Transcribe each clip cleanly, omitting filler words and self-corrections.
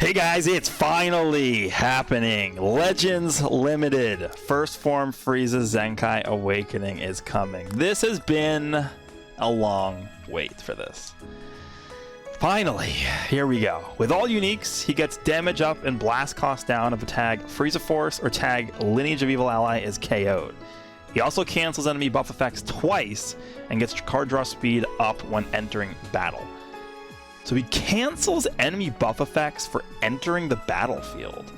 Hey guys, it's finally happening. Legends Limited First Form Frieza Zenkai Awakening is coming. This has been a long wait for this. Finally, here we go. With all uniques, he gets damage up and blast cost down if a tag Frieza Force or tag Lineage of Evil ally is KO'd. He also cancels enemy buff effects twice and gets card draw speed up when entering battle. So he cancels enemy buff effects for entering the battlefield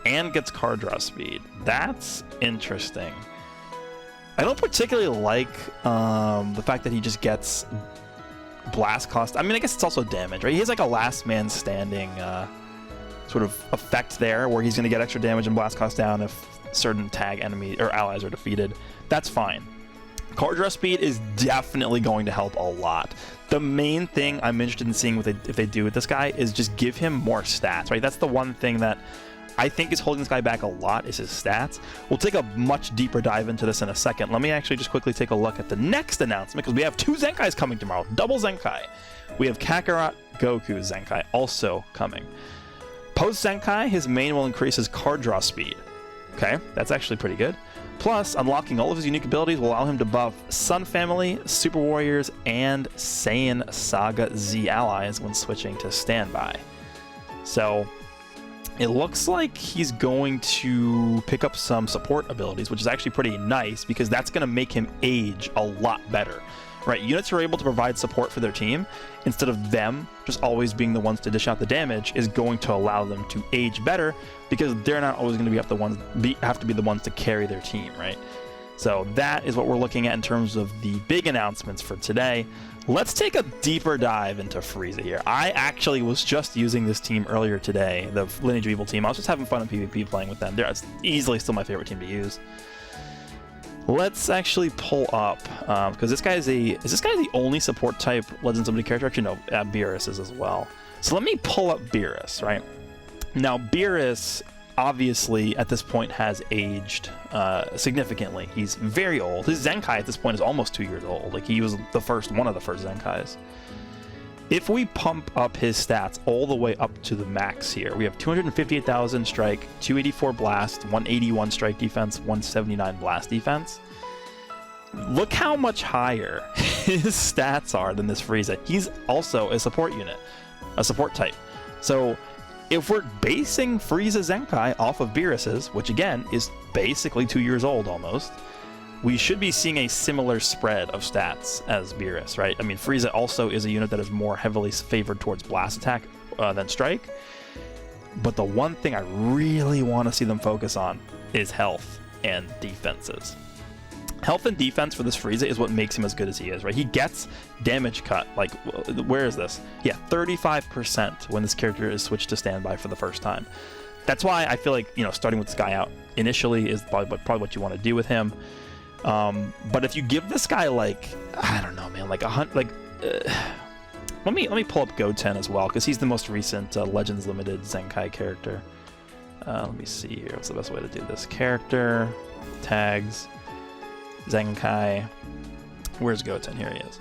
and gets card draw speed. That's interesting. I don't particularly like the fact that he just gets blast cost. I mean, I guess it's also damage, right? He has like a last man standing sort of effect there where he's going to get extra damage and blast cost down if certain tag enemy or allies are defeated. That's fine. Card draw speed is definitely going to help a lot. The main thing I'm interested in seeing if they do with this guy is just give him more stats, right? That's the one thing that I think is holding this guy back a lot is his stats. We'll take a much deeper dive into this in a second. Let me actually just quickly take a look at the next announcement because we have two Zenkais coming tomorrow. Double Zenkai. We have Kakarot Goku Zenkai also coming. Post Zenkai, his main will increase his card draw speed. Okay, that's actually pretty good. Plus, unlocking all of his unique abilities will allow him to buff Sun Family, Super Warriors, and Saiyan Saga Z allies when switching to Standby. So, it looks like he's going to pick up some support abilities, which is actually pretty nice because that's going to make him age a lot better. Right, units are able to provide support for their team instead of them just always being the ones to dish out the damage is going to allow them to age better because they're not always going to have to be the ones to carry their team, right? So that is what we're looking at in terms of the big announcements for today. Let's take a deeper dive into Frieza here. I actually was just using this team earlier today, the Lineage of Evil team. I was just having fun in PvP playing with them. They're easily still my favorite team to use. Let's actually pull up because is this guy the only support type Legends Limited character? Actually, no, Beerus is as well. So let me pull up Beerus, right? Now, Beerus obviously at this point has aged significantly. He's very old. His Zenkai at this point is almost 2 years old. Like he was one of the first Zenkais. If we pump up his stats all the way up to the max here, we have 258,000 strike, 284 blast, 181 strike defense, 179 blast defense. Look how much higher his stats are than this Frieza. He's also a support unit, a support type. So if we're basing Frieza Zenkai off of Beerus's, which again is basically 2 years old almost, we should be seeing a similar spread of stats as Beerus, right? I mean, Frieza also is a unit that is more heavily favored towards blast attack than strike. But the one thing I really want to see them focus on is health and defenses. Health and defense for this Frieza is what makes him as good as he is, right? He gets damage cut. Like, where is this? Yeah, 35% when this character is switched to standby for the first time. That's why I feel like, starting with this guy out initially is probably what you want to do with him. But if you give this guy I don't know, man, let me pull up Goten as well because he's the most recent Legends Limited Zenkai character. Let me see here. What's the best way to do this? Character, tags, Zenkai. Where's Goten? Here he is.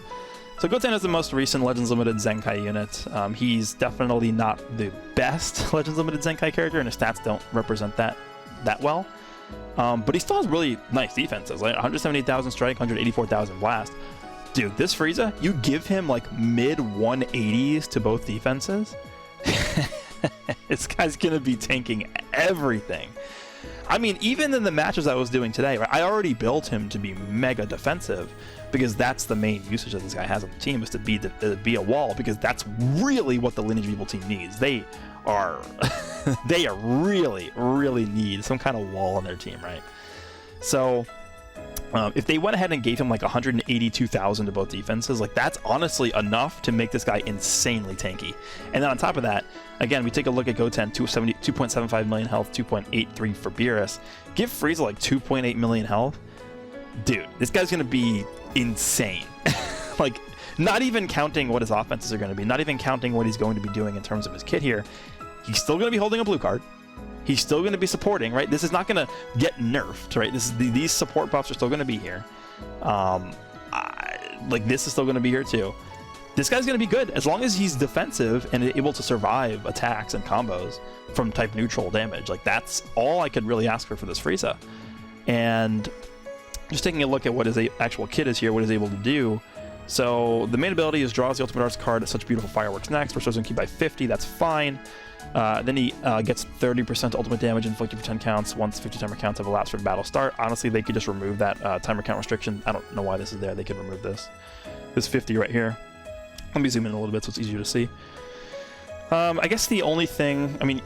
So Goten is the most recent Legends Limited Zenkai unit. He's definitely not the best Legends Limited Zenkai character, and his stats don't represent that well. But he still has really nice defenses, like 178,000 strike, 184,000 blast. Dude, this Frieza, you give him mid 180s to both defenses. This guy's gonna be tanking everything. I mean, even in the matches I was doing today, right, I already built him to be mega defensive because that's the main usage that this guy has on the team is to be a wall because that's really what the Lineage of Evil team needs. They are really need some kind of wall on their team, right? So if they went ahead and gave him 182,000 to both defenses, that's honestly enough to make this guy insanely tanky. And then on top of that, again, we take a look at Goten, 2.75 million health, 2.83 for Beerus. Give Frieza 2.8 million health. Dude, this guy's gonna be insane. Not even counting what his offenses are going to be, not even counting what he's going to be doing in terms of his kit here. He's still going to be holding a blue card. He's still going to be supporting, right? This is not going to get nerfed, right? These support buffs are still going to be here. This is still going to be here too. this guy's going to be good as long as he's defensive and able to survive attacks and combos from type neutral damage. Like, that's all I could really ask for this Frieza. And just taking a look at what his actual kit is here, what he's able to do. So the main ability is draws the Ultimate Arts card at Such Beautiful Fireworks next, restores ZENKAI by 50, that's fine. Then he gets 30% ultimate damage inflicted for 10 counts once 50 timer counts have elapsed for the battle start. Honestly, they could just remove that timer count restriction. I don't know why this is there. They could remove this. This 50 right here. Let me zoom in a little bit so it's easier to see. I guess the only thing, I mean,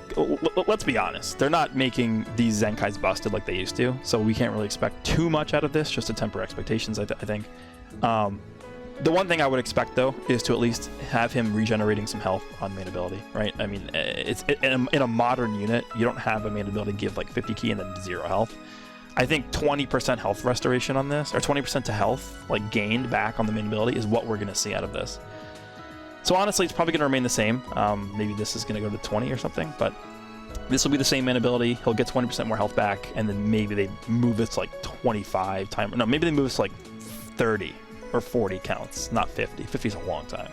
let's be honest. They're not making these Zenkais busted like they used to, so we can't really expect too much out of this, just to temper expectations, I think. The one thing I would expect, though, is to at least have him regenerating some health on main ability, right? I mean, in a modern unit, you don't have a main ability give like 50 ki and then 0 health. I think 20% health restoration on this, or 20% to health, like gained back on the main ability, is what we're going to see out of this. So honestly, it's probably going to remain the same. Maybe this is going to go to 20 or something, but this will be the same main ability. He'll get 20% more health back, and then maybe they move this like 25 times. No, maybe they move this like 30 or 40 counts, not 50. 50 is a long time.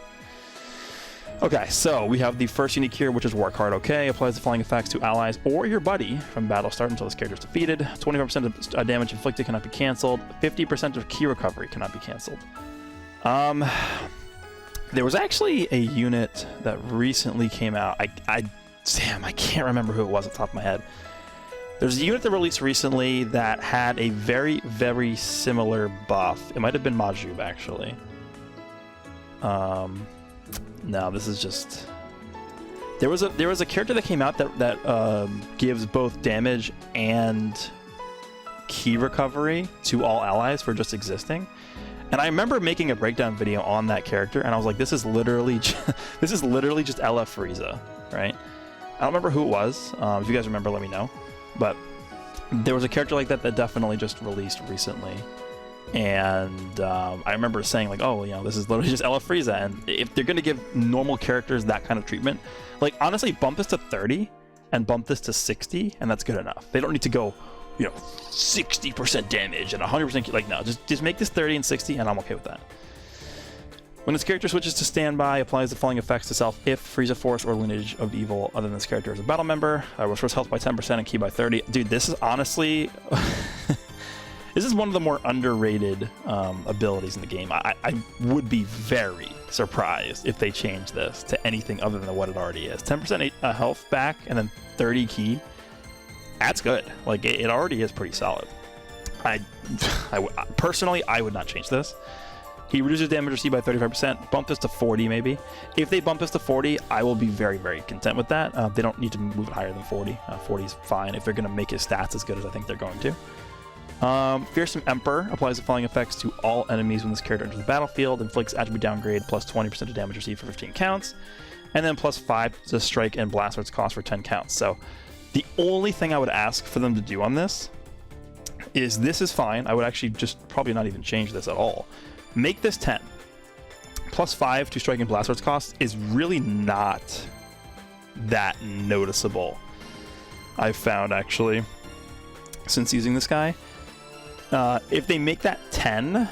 Okay, so we have the first unique here, which is Work Hard OK. Applies the following effects to allies or your buddy from battle start until this character is defeated. 25% of damage inflicted cannot be canceled. 50% of ki recovery cannot be canceled. There was actually a unit that recently came out. Damn, I can't remember who it was off the top of my head. There's a unit that released recently that had a very, very similar buff. It might have been Majub, actually. No, this is just... There was a character that came out that gives both damage and ki recovery to all allies for just existing. And I remember making a breakdown video on that character, and I was like, this is literally just LF Frieza, right? I don't remember who it was. If you guys remember, let me know. But there was a character like that that definitely just released recently. And I remember saying, like, oh, you know, this is literally just LF Frieza. And if they're going to give normal characters that kind of treatment, like, honestly, bump this to 30 and bump this to 60, and that's good enough. They don't need to go, you know, 60% damage and 100%. Like, no, just make this 30 and 60, and I'm okay with that. When this character switches to standby, applies the following effects to self if Frieza Force or Lineage of Evil other than this character is a battle member. Restores health by 10% and ki by 30. Dude, this is honestly... this is one of the more underrated abilities in the game. I would be very surprised if they change this to anything other than what it already is. 10% health back and then 30 ki. That's good. Like, it already is pretty solid. Personally, I would not change this. He reduces damage received by 35%. Bump this to 40, maybe. If they bump this to 40, I will be very, very content with that. They don't need to move it higher than 40. 40 is fine if they're going to make his stats as good as I think they're going to. Fearsome Emperor applies the following effects to all enemies when this character enters the battlefield. Inflicts attribute downgrade plus 20% of damage received for 15 counts. And then plus 5 to strike and blast arts cost for 10 counts. So the only thing I would ask for them to do on this is fine. I would actually just probably not even change this at all. Make this 10. Plus 5 to strike and blast arts cost is really not that noticeable, I've found, actually, since using this guy. If they make that 10,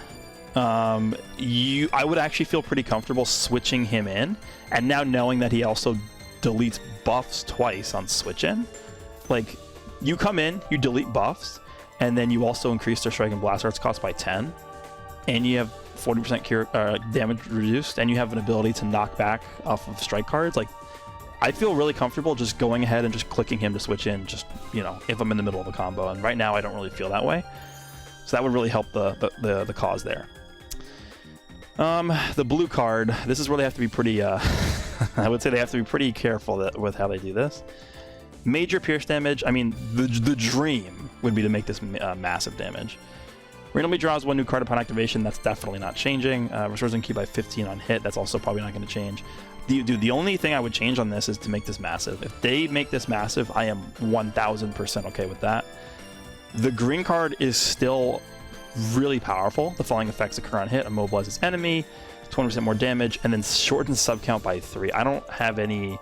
I would actually feel pretty comfortable switching him in, and now knowing that he also deletes buffs twice on switch in. Like, you come in, you delete buffs, and then you also increase their strike and blast arts cost by 10, and you have 40% damage reduced, and you have an ability to knock back off of strike cards. Like, I feel really comfortable just going ahead and just clicking him to switch in, just, you know, if I'm in the middle of a combo. And right now I don't really feel that way, so that would really help the cause there. The blue card, this is where they have to be pretty I would say they have to be pretty careful with how they do this. Major pierce damage, I mean, the dream would be to make this massive damage. Randomly draws one new card upon activation. That's definitely not changing. Restores ZENKAI by 15 on hit. That's also probably not going to change. Dude, the only thing I would change on this is to make this massive. If they make this massive, I am 1000% okay with that. The green card is still really powerful. The following effects occur on hit. Immobilizes enemy, 20% more damage, and then shortens sub count by 3. I don't have any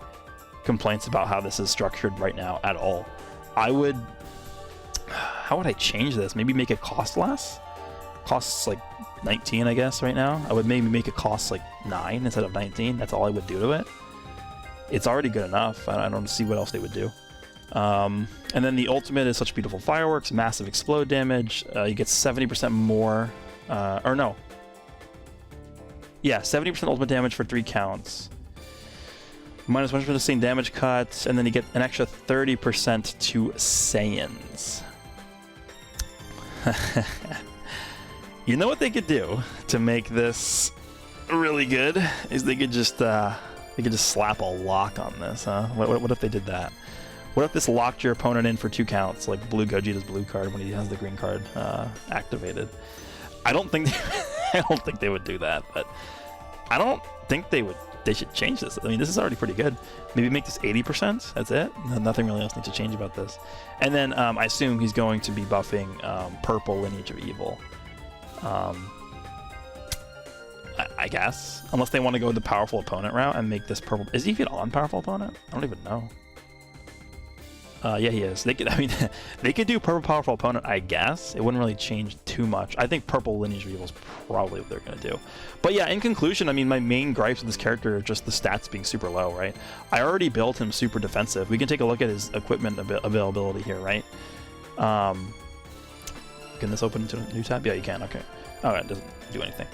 complaints about how this is structured right now at all. How would I change this? Maybe make it cost less? Costs like 19, I guess, right now. I would maybe make it cost like 9 instead of 19. That's all I would do to it. It's already good enough. I don't see what else they would do. And then the ultimate is such beautiful fireworks, massive explode damage. You get 70% more, or no. Yeah, 70% ultimate damage for 3 counts. Minus 100% the same damage cut, and then you get an extra 30% to Saiyans. You know what they could do to make this really good is they could just slap a lock on this, huh? What if they did that? What if this locked your opponent in for 2 counts, like Blue Gogeta's blue card when he has the green card activated? I don't think they would do that, but I don't think they would. They should change this. I mean, this is already pretty good. Maybe make this 80%. That's it. Nothing really else needs to change about this. And then I assume he's going to be buffing purple Lineage of Evil. I guess, unless they want to go the powerful opponent route and make this purple. Is he even on powerful opponent? I don't even know. Yeah, he is. They could. I mean, they could do purple powerful opponent. I guess it wouldn't really change too much. I think purple Lineage of Evil is probably what they're gonna do. But yeah, in conclusion, I mean, my main gripes with this character are just the stats being super low, right? I already built him super defensive. We can take a look at his equipment availability here, right? Can this open to a new tab? Yeah, you can. Okay. Oh, it doesn't do anything.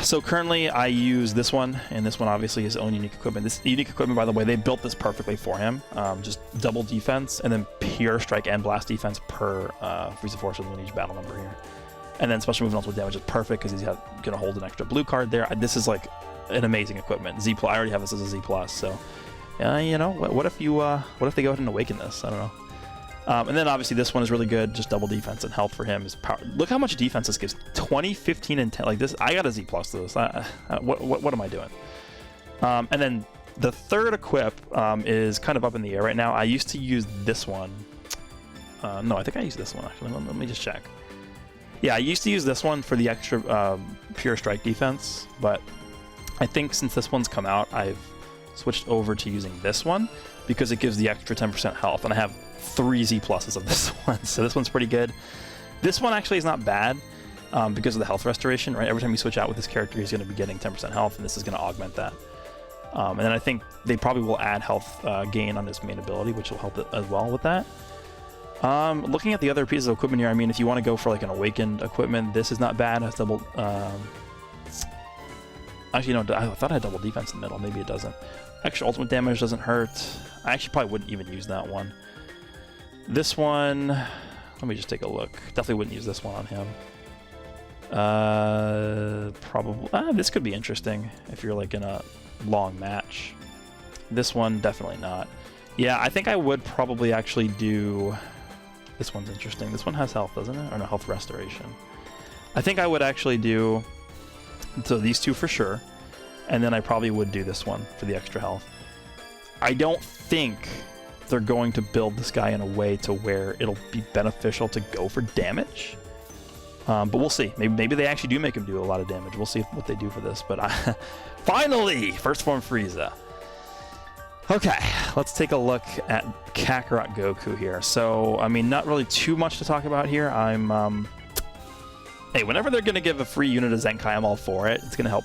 So currently I use this one, and this one obviously his own unique equipment. This unique equipment, by the way, they built this perfectly for him. Just double defense, and then pure strike and blast defense per Frieza Force with Lineage battle number here. And then special move and ultimate damage is perfect because he's gonna hold an extra blue card there. This is like an amazing equipment. Z+, I already have this as a Z+, so you know, what if they go ahead and awaken this? I don't know. And then obviously this one is really good, just double defense and health for him is power. Look how much defense this gives: 20, 15, and 10. Like this, I got a Z+ to this. What am I doing? And then the third equip is kind of up in the air right now. I used to use this one. No, I think I used this one actually. Let me just check. Yeah, I used to use this one for the extra pure strike defense, but I think since this one's come out, I've switched over to using this one because it gives the extra 10% health, and I have 3 Z+ of this one, so this one's pretty good. This one actually is not bad because of the health restoration, right? Every time you switch out with this character, he's going to be getting 10% health, and this is going to augment that. And then I think they probably will add health gain on his main ability, which will help it as well with that. Looking at the other pieces of equipment here, I mean, if you want to go for like an awakened equipment, this is not bad. It has double... Actually, no, I thought I had double defense in the middle. Maybe it doesn't. Extra ultimate damage doesn't hurt. I actually probably wouldn't even use that one. This one, let me just take a look. Definitely wouldn't use this one on him. Probably, this could be interesting if you're like in a long match. This one, definitely not. Yeah, I think I would probably actually do, this one's interesting. This one has health, doesn't it? Or no, health restoration. I think I would actually do, so these two for sure. And then I probably would do this one for the extra health. I don't think they're going to build this guy in a way to where it'll be beneficial to go for damage. But we'll see. Maybe they actually do make him do a lot of damage. We'll see what they do for this. But finally, first form Frieza. Okay, let's take a look at Kakarot Goku here. So, I mean, not really too much to talk about here. Hey, whenever they're going to give a free unit of Zenkai, I'm all for it. It's going to help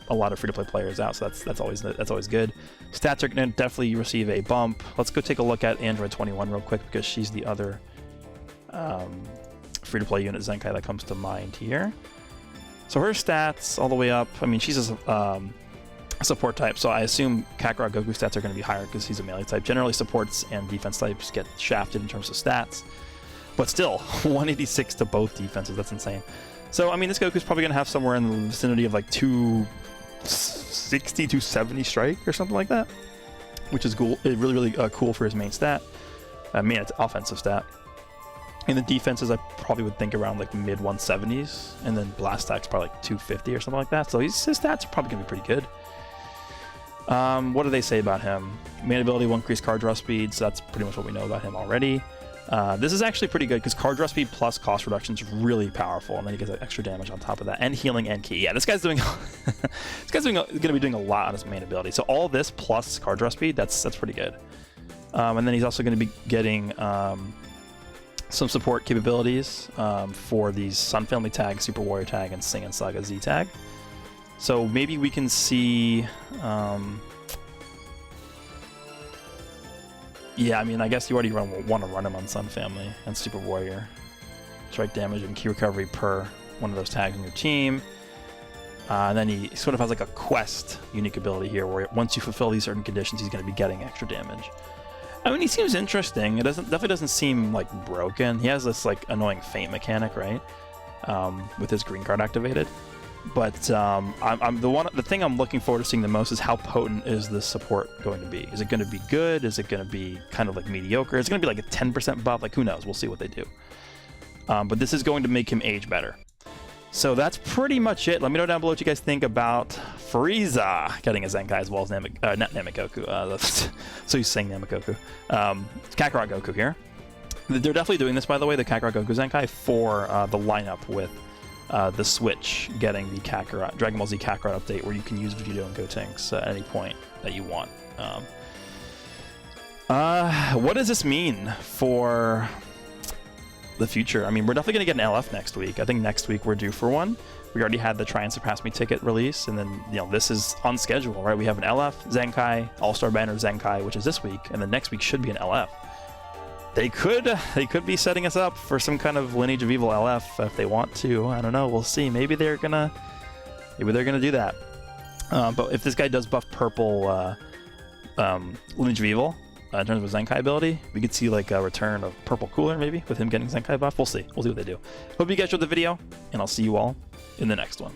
a lot of free-to-play players out, so that's always good. Stats are going to definitely receive a bump. Let's go take a look at Android 21 real quick because she's the other free-to-play unit Zenkai that comes to mind here. So her stats all the way up. I mean, she's a support type, so I assume Kakarot Goku stats are going to be higher because he's a melee type. Generally, supports and defense types get shafted in terms of stats. But still, 186 to both defenses. That's insane. So, I mean, this Goku's probably going to have somewhere in the vicinity of like 260, 270 strike or something like that, which is cool. Really, really cool for his main stat. I mean, it's offensive stat. And the defenses, I probably would think around like mid 170s, and then blast attack's probably like 250 or something like that. So his stats are probably going to be pretty good. What do they say about him? Main ability will increase card draw speed, so that's pretty much what we know about him already. This is actually pretty good because card draw speed plus cost reduction is really powerful, and then he gets extra damage on top of that, and healing and ki. Yeah, this guy's doing going to be doing a lot on his main ability. So all this plus card draw speed, that's pretty good. And then he's also going to be getting some support capabilities for these Sun Family tag, Super Warrior tag, and Sing and Saga Z tag. So maybe we can see... yeah, I mean, I guess you already want to run him on Sun Family and Super Warrior. Strike damage and key recovery per one of those tags in your team. And then he sort of has like a quest unique ability here where once you fulfill these certain conditions, he's going to be getting extra damage. I mean, he seems interesting. It definitely doesn't seem like broken. He has this like annoying feint mechanic, right? With his green card activated. But the thing I'm looking forward to seeing the most is how potent is this support going to be? Is it going to be good? Is it going to be kind of like mediocre? Is it going to be like a 10% buff? Like, who knows? We'll see what they do. But this is going to make him age better. So that's pretty much it. Let me know down below what you guys think about Frieza getting a Zenkai as well as not Namekoku. So he's saying Namekoku. Kakarot Goku here. They're definitely doing this, by the way, the Kakarot Goku Zenkai for the lineup with the Switch getting the Kakarot, Dragon Ball Z Kakarot update where you can use Vegito and Gotenks at any point that you want. What does this mean for the future? I mean, we're definitely going to get an LF next week. I think next week we're due for one. We already had the Try and Surpass Me ticket release, and then, you know, this is on schedule, right? We have an LF Zenkai, All-Star Banner Zenkai, which is this week, and then next week should be an LF. They could be setting us up for some kind of Lineage of Evil LF if they want to. I don't know. We'll see. Maybe they're gonna do that. But if this guy does buff purple Lineage of Evil in terms of Zenkai ability, we could see like a return of Purple Cooler maybe with him getting Zenkai buff. We'll see. We'll see what they do. Hope you guys enjoyed the video, and I'll see you all in the next one.